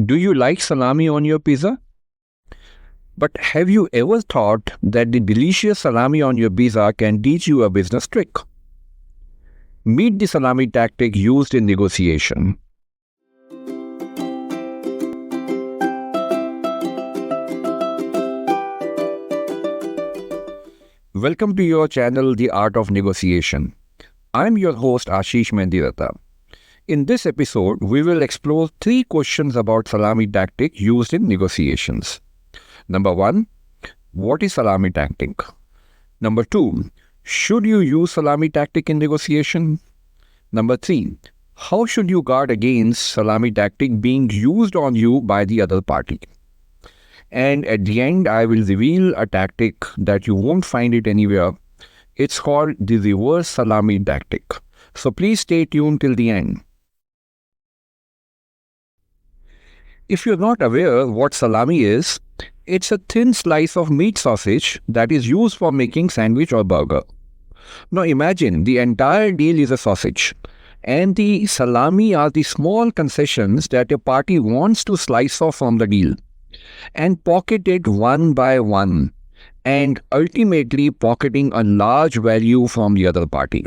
Do you like salami on your pizza? But have you ever thought that the delicious salami on your pizza can teach you a business trick? Meet the salami tactic used in negotiation. Welcome to your channel, The Art of Negotiation. I'm your host Ashish Mendirata. In this episode, we will explore 3 questions about salami tactic used in negotiations. Number 1, what is salami tactic? Number 2, should you use salami tactic in negotiation? Number 3, how should you guard against salami tactic being used on you by the other party? And at the end, I will reveal a tactic that you won't find it anywhere. It's called the reverse salami tactic. So please stay tuned till the end. If you're not aware what salami is, it's a thin slice of meat sausage that is used for making sandwich or burger. Now imagine the entire deal is a sausage, and the salami are the small concessions that a party wants to slice off from the deal and pocket it one by one, and ultimately pocketing a large value from the other party.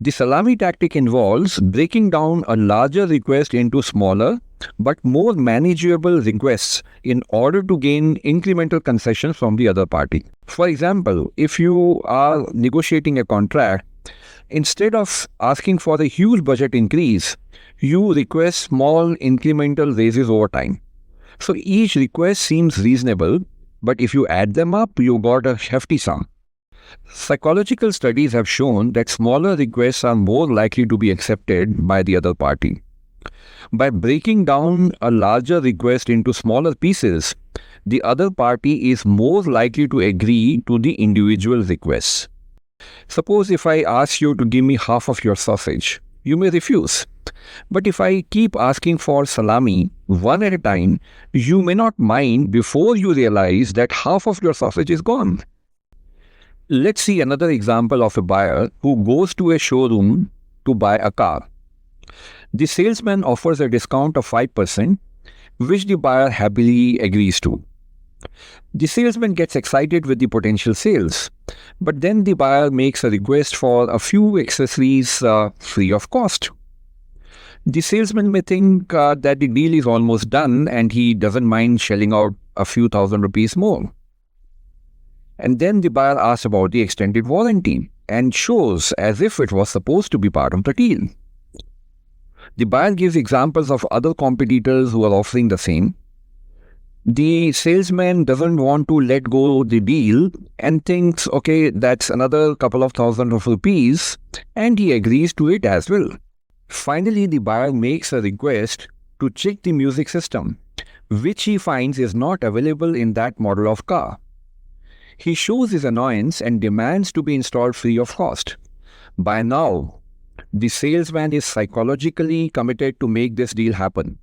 The salami tactic involves breaking down a larger request into smaller but more manageable requests in order to gain incremental concessions from the other party. For example, if you are negotiating a contract, instead of asking for a huge budget increase, you request small incremental raises over time. So each request seems reasonable, but if you add them up, you got a hefty sum. Psychological studies have shown that smaller requests are more likely to be accepted by the other party. By breaking down a larger request into smaller pieces, the other party is more likely to agree to the individual requests. Suppose if I ask you to give me half of your sausage, you may refuse. But if I keep asking for salami one at a time, you may not mind before you realize that half of your sausage is gone. Let's see another example of a buyer who goes to a showroom to buy a car. The salesman offers a discount of 5%, which the buyer happily agrees to. The salesman gets excited with the potential sales, but then the buyer makes a request for a few accessories free of cost. The salesman may think that the deal is almost done and he doesn't mind shelling out a few thousand rupees more. And then the buyer asks about the extended warranty and shows as if it was supposed to be part of the deal. The buyer gives examples of other competitors who are offering the same. The salesman doesn't want to let go the deal and thinks, okay, that's another couple of thousand of rupees, and he agrees to it as well. Finally, the buyer makes a request to check the music system, which he finds is not available in that model of car. He shows his annoyance and demands to be installed free of cost. By now, the salesman is psychologically committed to make this deal happen,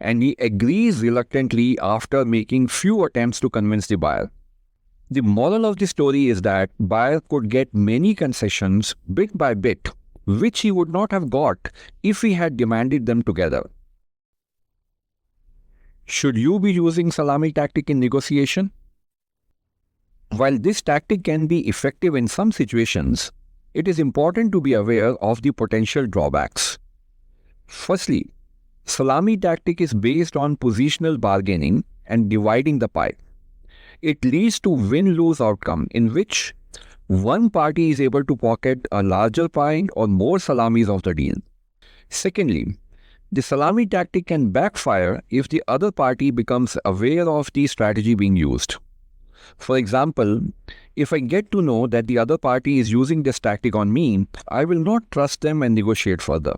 and he agrees reluctantly after making few attempts to convince the buyer. The moral of the story is that buyer could get many concessions bit by bit, which he would not have got if he had demanded them together. Should you be using salami tactic in negotiation? While this tactic can be effective in some situations, it is important to be aware of the potential drawbacks. Firstly, salami tactic is based on positional bargaining and dividing the pie. It leads to win-lose outcome in which one party is able to pocket a larger pie or more salamis of the deal. Secondly, the salami tactic can backfire if the other party becomes aware of the strategy being used. For example, if I get to know that the other party is using this tactic on me, I will not trust them and negotiate further.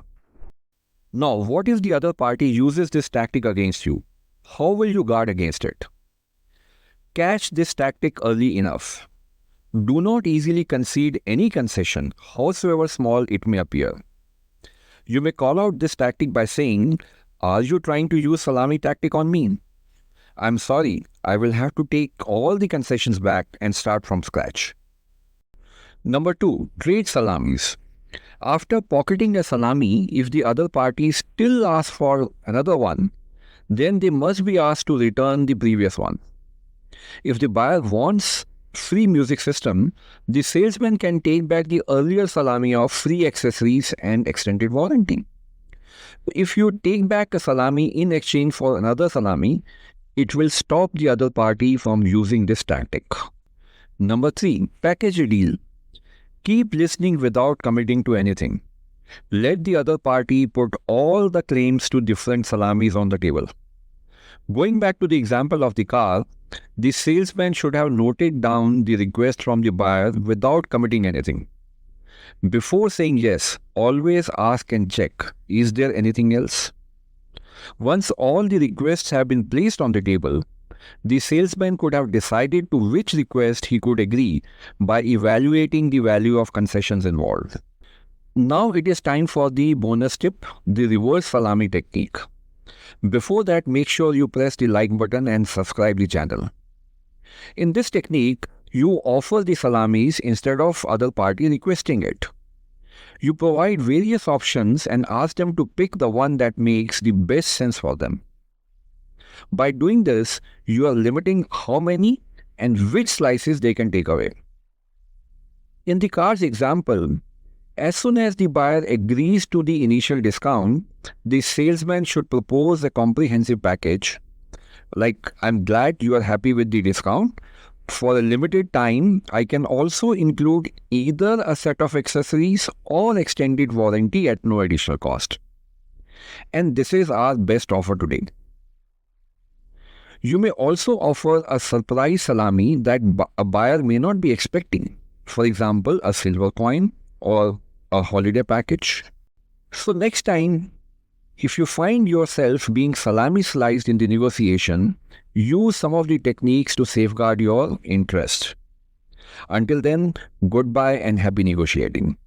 Now, what if the other party uses this tactic against you? How will you guard against it? Catch this tactic early enough. Do not easily concede any concession, howsoever small it may appear. You may call out this tactic by saying, "Are you trying to use salami tactic on me? I'm sorry, I will have to take all the concessions back and start from scratch." Number 2, trade salamis. After pocketing a salami, if the other party still asks for another one, then they must be asked to return the previous one. If the buyer wants free music system, the salesman can take back the earlier salami of free accessories and extended warranty. If you take back a salami in exchange for another salami, it will stop the other party from using this tactic. Number 3, package a deal. Keep listening without committing to anything. Let the other party put all the claims to different salamis on the table. Going back to the example of the car, the salesman should have noted down the request from the buyer without committing anything. Before saying yes, always ask and check, is there anything else? Once all the requests have been placed on the table, the salesman could have decided to which request he could agree by evaluating the value of concessions involved. Now it is time for the bonus tip, the reverse salami technique. Before that, make sure you press the like button and subscribe the channel. In this technique, you offer the salamis instead of other party requesting it. You provide various options and ask them to pick the one that makes the best sense for them. By doing this, you are limiting how many and which slices they can take away. In the car's example, as soon as the buyer agrees to the initial discount, the salesman should propose a comprehensive package. Like, I'm glad you are happy with the discount. For a limited time, I can also include either a set of accessories or extended warranty at no additional cost. And this is our best offer today. You may also offer a surprise salami that a buyer may not be expecting. For example, a silver coin or a holiday package. So next time, if you find yourself being salami sliced in the negotiation, use some of the techniques to safeguard your interest. Until then, goodbye and happy negotiating.